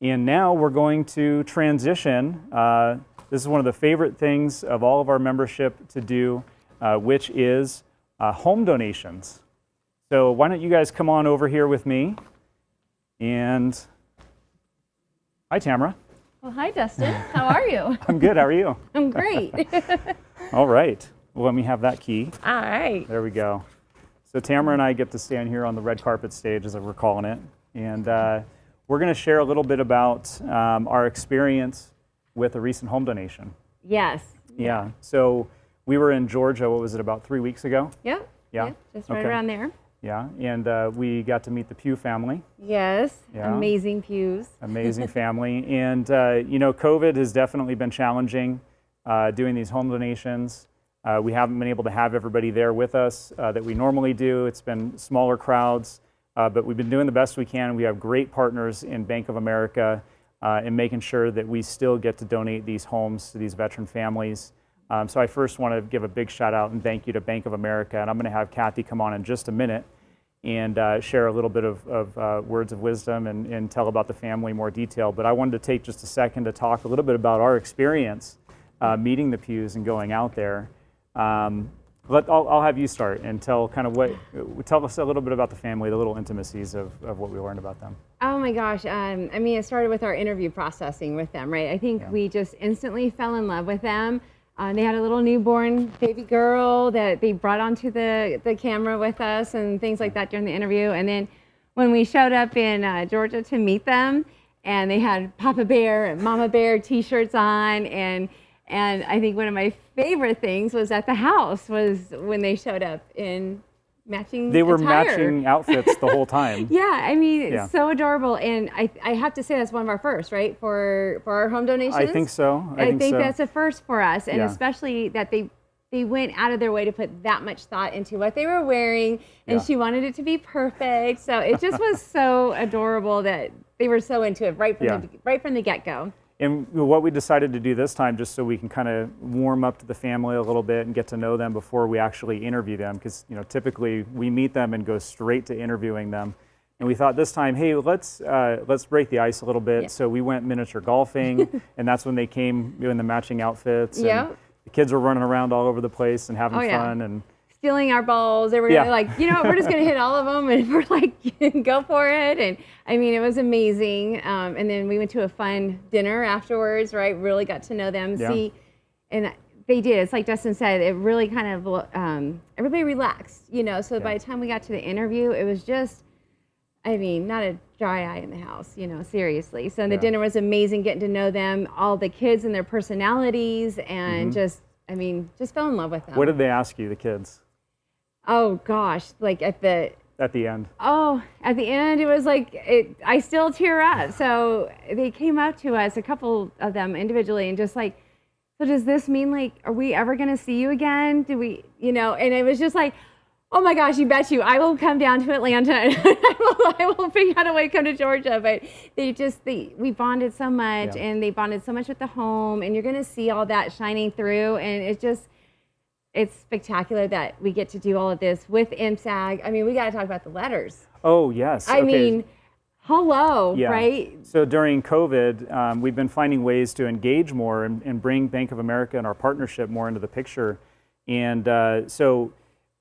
And now we're going to transition. This is one of the favorite things of all of our membership to do, which is home donations. So why don't you guys come on over here with me? And hi, Tamara. Well, hi, Dustin. How are you? I'm good. How are you? I'm great. All right. Well, let me have that key. All right. There we go. So Tamara and I get to stand here on the red carpet stage, as we're calling it. And we're going to share a little bit about our experience with a recent home donation. Yes. Yeah. So we were in Georgia, what was it, about 3 weeks ago? Yep. Yeah. Yep. Just right around there. Yeah. And we got to meet the Pugh family. Yes. Yeah. Amazing pews. Amazing family. And, you know, COVID has definitely been challenging doing these home donations. We haven't been able to have everybody there with us that we normally do. It's been smaller crowds. But we've been doing the best we can. We have great partners in Bank of America in making sure that we still get to donate these homes to these veteran families. So I first want to give a big shout out and thank you to Bank of America. And I'm going to have Kathy come on in just a minute and share a little bit of words of wisdom and tell about the family in more detail. But I wanted to take just a second to talk a little bit about our experience meeting the Pughs and going out there. I'll have you start and tell tell us a little bit about the family, the little intimacies of what we learned about them. Oh my gosh. I mean, it started with our interview processing with them, right? I think we just instantly fell in love with them. They had a little newborn baby girl that they brought onto the camera with us and things like that during the interview. And then when we showed up in Georgia to meet them, and they had Papa Bear and Mama Bear t-shirts on, and I think one of my favorite things was at the house was when they showed up in matching They were attire. matching outfits the whole time. Yeah, I mean, it's so adorable. And I have to say that's one of our first, right, for our home donations? I think so. I think that's a first for us. And especially that they went out of their way to put that much thought into what they were wearing. And she wanted it to be perfect. So it just was so adorable that they were so into it right from the get-go. And what we decided to do this time, just so we can kind of warm up to the family a little bit and get to know them before we actually interview them, because typically we meet them and go straight to interviewing them. And we thought this time, hey, let's break the ice a little bit. Yeah. So we went miniature golfing, and that's when they came in the matching outfits. And the kids were running around all over the place and having fun and stealing our balls. They were like, we're just going to hit all of them, and we're like, go for it. And I mean, it was amazing. And then we went to a fun dinner afterwards, right? Really got to know them, see, and they did. It's like Dustin said, it really kind of, everybody relaxed, So by the time we got to the interview, it was just, I mean, not a dry eye in the house, seriously. So the dinner was amazing, getting to know them, all the kids and their personalities, and just fell in love with them. What did they ask you, the kids? Oh gosh, like at the end. Oh, at the end, it was like, I still tear up. So they came up to us, a couple of them individually, and just like, so does this mean, like, are we ever going to see you again? Do we, and it was just like, oh my gosh, you bet you, I will come down to Atlanta. I will figure out a way to come to Georgia. But we bonded so much, and they bonded so much with the home, and you're going to see all that shining through. And it's spectacular that we get to do all of this with MSAG. I mean, we got to talk about the letters. Oh, yes. I mean, hello, right? So during COVID, we've been finding ways to engage more and bring Bank of America and our partnership more into the picture. And so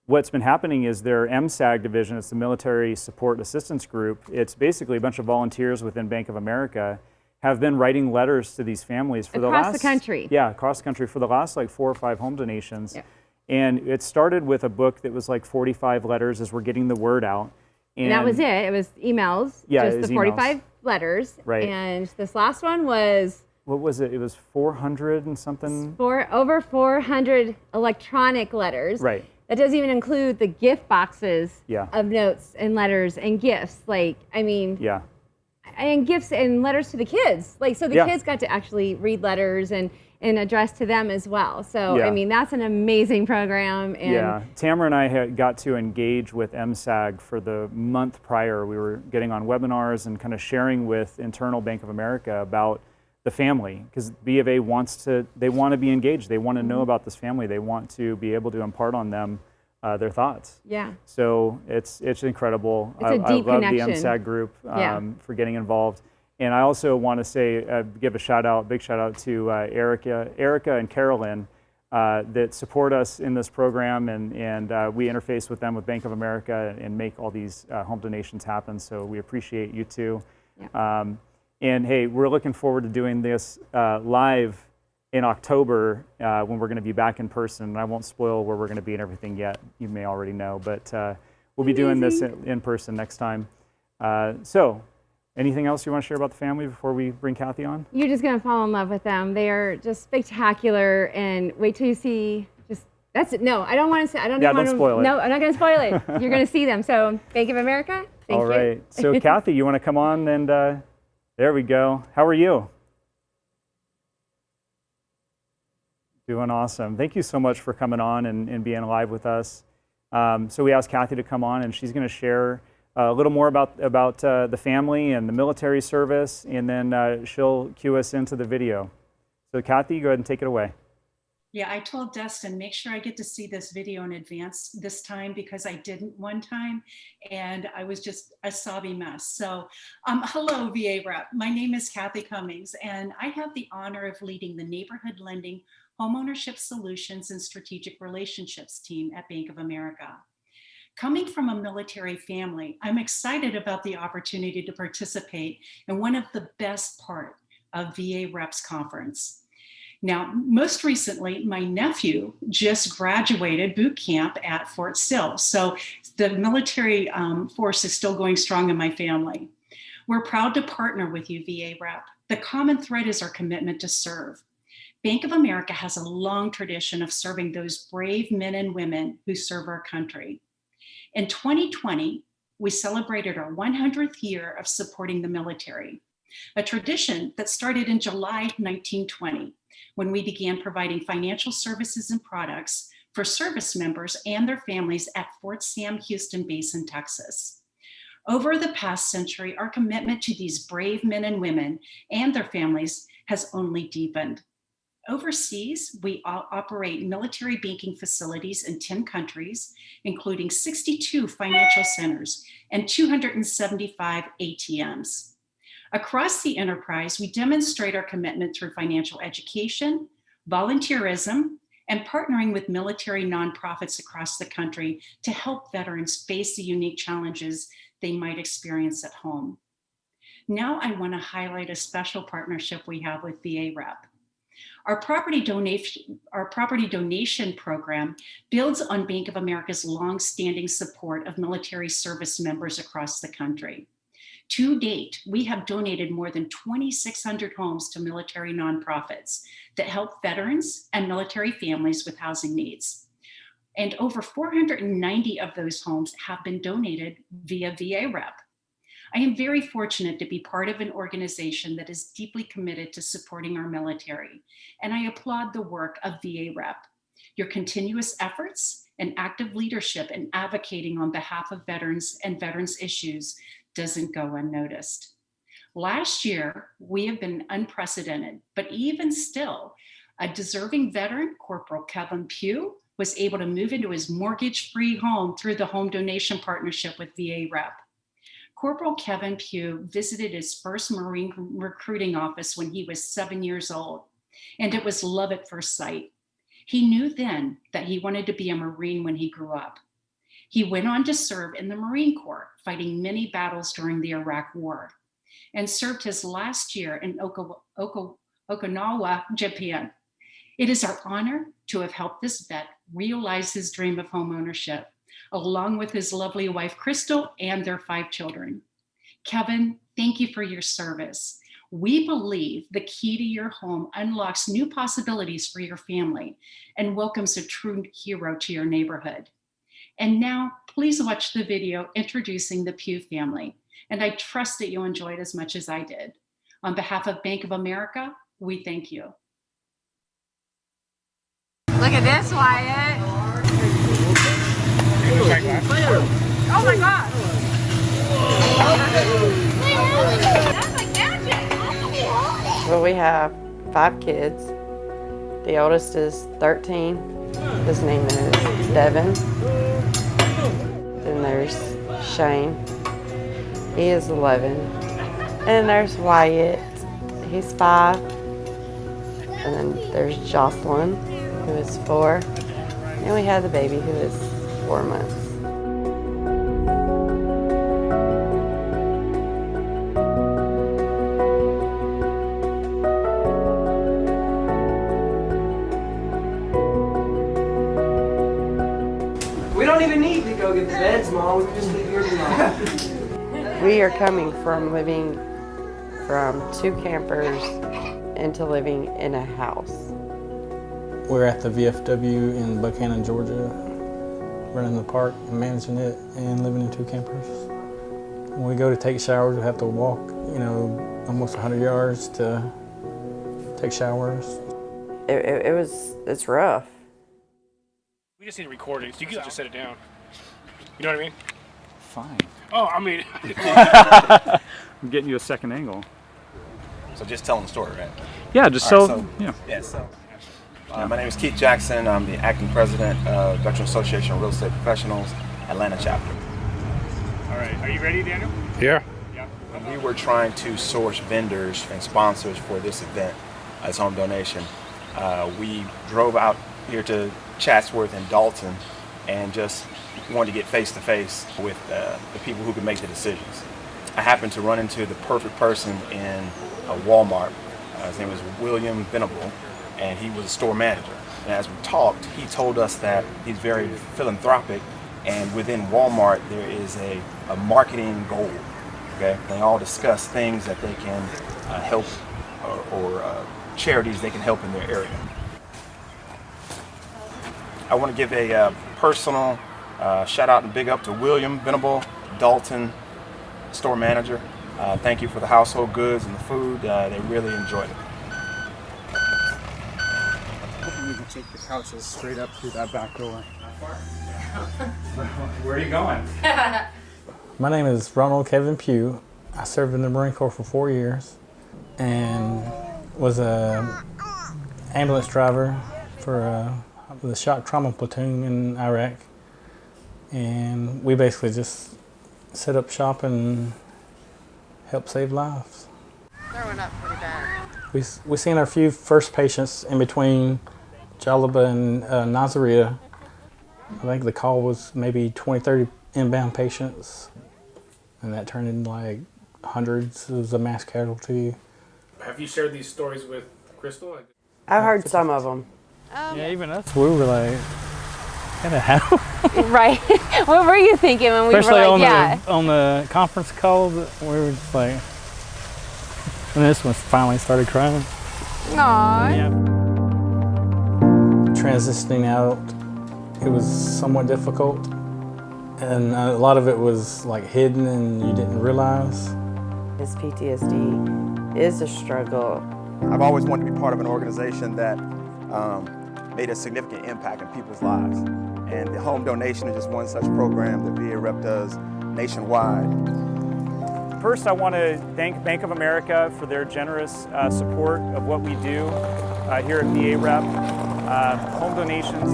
what's been happening is their MSAG division, it's the Military Support Assistance Group. It's basically a bunch of volunteers within Bank of America have been writing letters to these families for across the country. Yeah, across the country for the last like 4 or 5 home donations. Yeah. And it started with a book that was like 45 letters as we're getting the word out. And that was it. It was emails, just the 45 letters. Right. And this last one was... What was it? It was 400 and something? Over 400 electronic letters. Right. That doesn't even include the gift boxes of notes and letters and gifts. And gifts and letters to the kids. So the kids got to actually read letters and address to them as well. So, I mean, that's an amazing program. And Tamara and I had got to engage with MSAG for the month prior. We were getting on webinars and kind of sharing with internal Bank of America about the family, because B of A want to be engaged. They want to know about this family. They want to be able to impart on them their thoughts. Yeah. So it's incredible. It's a deep I love connection. the MSAG group for getting involved. And I also want to say, give a big shout out to Erica and Carolyn that support us in this program, and we interface with them with Bank of America and make all these home donations happen. So we appreciate you too. Yeah. And hey, we're looking forward to doing this live in October when we're going to be back in person. And I won't spoil where we're going to be and everything yet. You may already know, but we'll be doing this in person next time. So anything else you want to share about the family before we bring Kathy on? You're just going to fall in love with them. They are just spectacular, and wait till you see that's it. No, I don't want to say, don't spoil it. No, I'm not going to spoil it. You're going to see them. So Bank of America, thank you. All right. So Kathy, you want to come on and there we go. How are you? Doing awesome. Thank you so much for coming on and being live with us. So we asked Kathy to come on, and she's going to share a little more about the family and the military service, and then she'll cue us into the video. So Kathy, go ahead and take it away. Yeah, I told Dustin, make sure I get to see this video in advance this time, because I didn't one time and I was just a sobby mess. So hello, VA Rep. My name is Kathy Cummings, and I have the honor of leading the Neighborhood Lending, Homeownership Solutions, and Strategic Relationships team at Bank of America. Coming from a military family, I'm excited about the opportunity to participate in one of the best part of VA Reps Conference. Now, most recently, my nephew just graduated boot camp at Fort Sill. So the military force is still going strong in my family. We're proud to partner with you, VA Rep. The common thread is our commitment to serve. Bank of America has a long tradition of serving those brave men and women who serve our country. In 2020, we celebrated our 100th year of supporting the military, a tradition that started in July 1920, when we began providing financial services and products for service members and their families at Fort Sam Houston Base in Texas. Over the past century, our commitment to these brave men and women and their families has only deepened. Overseas, we operate military banking facilities in 10 countries, including 62 financial centers and 275 ATMs. Across the enterprise, we demonstrate our commitment through financial education, volunteerism, and partnering with military nonprofits across the country to help veterans face the unique challenges they might experience at home. Now I want to highlight a special partnership we have with VA Rep. Our property donation program builds on Bank of America's longstanding support of military service members across the country. To date, we have donated more than 2,600 homes to military nonprofits that help veterans and military families with housing needs. And over 490 of those homes have been donated via VA Rep. I am very fortunate to be part of an organization that is deeply committed to supporting our military, and I applaud the work of VA Rep. Your continuous efforts and active leadership in advocating on behalf of veterans and veterans issues doesn't go unnoticed. Last year, we have been unprecedented, but even still, a deserving veteran, Corporal Kevin Pugh, was able to move into his mortgage-free home through the home donation partnership with VA Rep. Corporal Kevin Pugh visited his first Marine recruiting office when he was 7 years old, and it was love at first sight. He knew then that he wanted to be a Marine when he grew up. He went on to serve in the Marine Corps, fighting many battles during the Iraq War, and served his last year in Okinawa, Japan. It is our honor to have helped this vet realize his dream of homeownership, along with his lovely wife, Crystal, and their 5 children. Kevin, thank you for your service. We believe the key to your home unlocks new possibilities for your family and welcomes a true hero to your neighborhood. And now, please watch the video introducing the Pugh family, and I trust that you'll enjoy it as much as I did. On behalf of Bank of America, we thank you. Look at this, Wyatt. Oh my God. That's like magic. Well, we have 5 kids. The oldest is 13. His name is Devin. Then there's Shane. He is 11. And there's Wyatt, he's 5. And then there's Jocelyn, who is 4. And we have the baby, who is 4 months. We don't even need to go get the beds, Mom. We can just leave here tonight. We are coming from living from 2 campers into living in a house. We're at the VFW in Buchanan, Georgia, running the park and managing it and living in 2 campers. When we go to take showers, we have to walk, almost 100 yards to take showers. It's rough. We just need recordings. You can just set it down. You know what I mean? Fine. Oh, I mean. I'm getting you a second angle. So just telling the story, right? Yeah, just All so, right, yeah. Yeah, so. My name is Keith Jackson. I'm the acting president of Veteran Association of Real Estate Professionals, Atlanta chapter. All right. Are you ready, Daniel? Yeah. Yeah. When we were trying to source vendors and sponsors for this event as home donation, we drove out here to Chatsworth and Dalton and just wanted to get face-to-face with the people who could make the decisions. I happened to run into the perfect person in Walmart. His name was William Venable, and he was a store manager. And as we talked, he told us that he's very philanthropic, and within Walmart there is a marketing goal. Okay, they all discuss things that they can help or charities they can help in their area. I want to give a personal shout out and big up to William Venable, Dalton store manager. Thank you for the household goods and the food. They really enjoyed it. We can take the couches straight up through that back door. Where are you going? My name is Ronald Kevin Pugh. I served in the Marine Corps for 4 years and was a ambulance driver for the shock trauma platoon in Iraq. And we basically just set up shop and help save lives. Throwing up pretty bad. We seen our few first patients in between Jalaba and Nasiriyah. I think the call was maybe 20, 30 inbound patients, and that turned into like hundreds. It was a mass casualty. Have you shared these stories with Crystal? I've heard some of them. Yeah, even us. We were like, kind of how? Right. What were you thinking when we Especially were like, on the conference call, we were just like, and this one finally started crying. Aww. Yeah. Transitioning out, it was somewhat difficult, and a lot of it was like hidden and you didn't realize. His PTSD is a struggle. I've always wanted to be part of an organization that made a significant impact in people's lives. And the home donation is just one such program that VAREP does nationwide. First, I want to thank Bank of America for their generous support of what we do here at VAREP. Home donations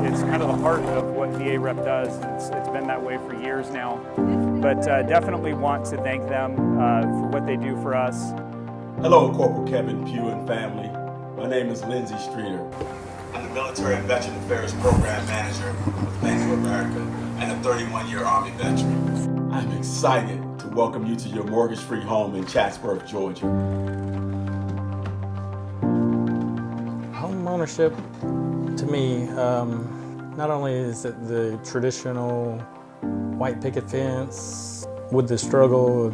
it's kind of the heart of what VAREP does. It's been that way for years now. But definitely want to thank them for what they do for us. Hello, Corporal Kevin Pugh and family. My name is Lindsay Streeter. I'm the Military and Veteran Affairs Program Manager with Bank of America and a 31-year Army veteran. I'm excited to welcome you to your mortgage-free home in Chatsworth, Georgia. Home ownership, to me, not only is it the traditional white picket fence with the struggle,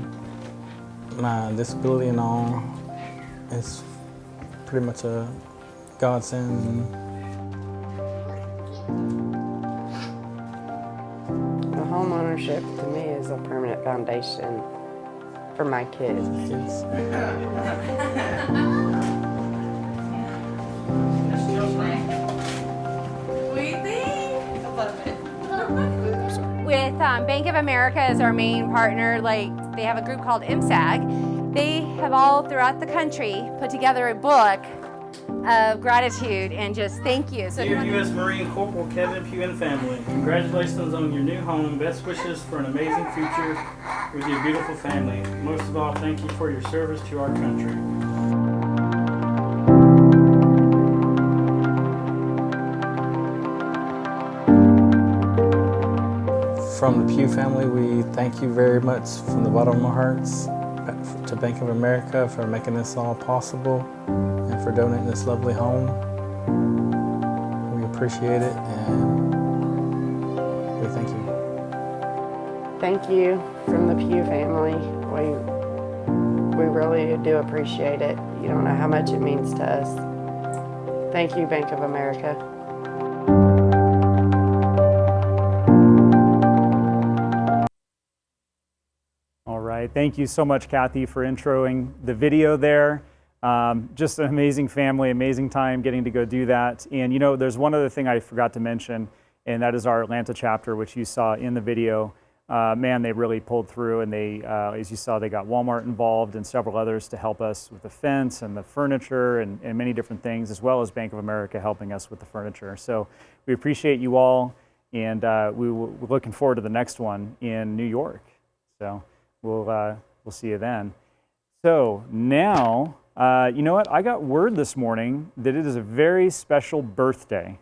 my disability and all, it's pretty much a godsend. The home ownership to me is a permanent foundation for my kids. With Bank of America as our main partner, they have a group called MSAG. They have all throughout the country put together a book of gratitude and just thank you. So Dear U.S. Marine Corporal Kevin Pugh and family, congratulations on your new home. Best wishes for an amazing future with your beautiful family. Most of all, thank you for your service to our country. From the Pugh family, we thank you very much from the bottom of our hearts to Bank of America for making this all possible and for donating this lovely home. We appreciate it and we thank you. Thank you from the Pugh family. We really do appreciate it. You don't know how much it means to us. Thank you, Bank of America. All right, thank you so much, Kathy, for introing the video there. Just an amazing family, amazing time getting to go do that. And you know, there's one other thing I forgot to mention, and that is our Atlanta chapter, which you saw in the video. Man, they really pulled through, and they, as you saw, they got Walmart involved and several others to help us with the fence and the furniture and many different things, as well as Bank of America helping us with the furniture. So we appreciate you all, and we're looking forward to the next one in New York. So we'll see you then. So now, you know what? I got word this morning that it is a very special birthday.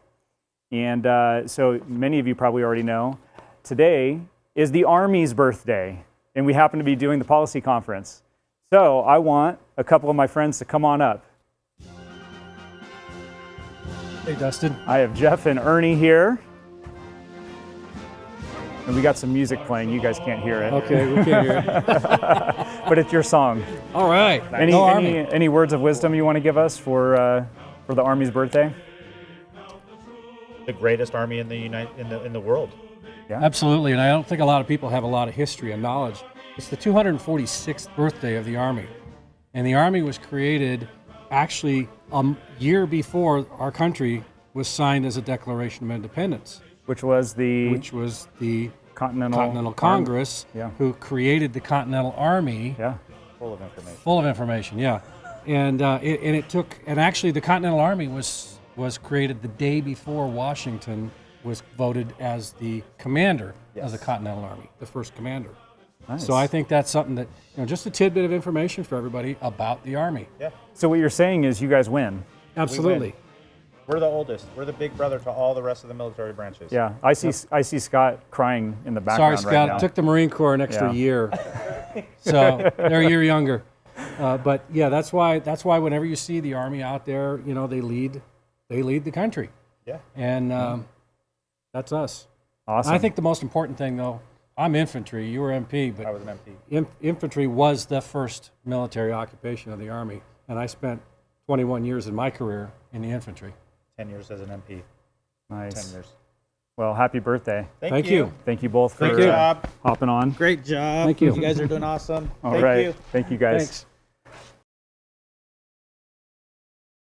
And so many of you probably already know, today is the Army's birthday, and we happen to be doing the policy conference. So I want a couple of my friends to come on up. Hey, Dustin. I have Jeff and Ernie here. And we got some music playing. You guys can't hear it. Okay, we can't hear it. But it's your song. All right. Any words of wisdom you want to give us for the Army's birthday? The greatest army in the world. Yeah. Absolutely, and I don't think a lot of people have a lot of history and knowledge. It's the 246th birthday of the Army, and the Army was created actually a year before our country was signed as a Declaration of Independence. Which was the Continental Congress, who created the Continental Army. Yeah. Full of information. Full of information, yeah. And actually the Continental Army was created the day before Washington was voted as the commander of the Continental Army, the first commander. Nice. So I think that's something that, just a tidbit of information for everybody about the Army. Yeah. So what you're saying is you guys win. Absolutely. We win. We're the oldest. We're the big brother to all the rest of the military branches. Yeah, I see Scott crying in the background. Sorry, Scott. Right now. Took the Marine Corps an extra year, so they're a year younger. But yeah, that's why whenever you see the Army out there, they lead the country. Yeah. And that's us. Awesome. I think the most important thing, though, I'm infantry. You were MP, but I was an MP. Infantry was the first military occupation of the Army, and I spent 21 years in my career in the infantry. 10 years as an MP. Nice. 10 years. Well, happy birthday. Thank you. Thank you both for Great job. hopping on. Great job. Thank you. You guys are doing awesome. All Thank right. you. Thank you, guys. Thanks.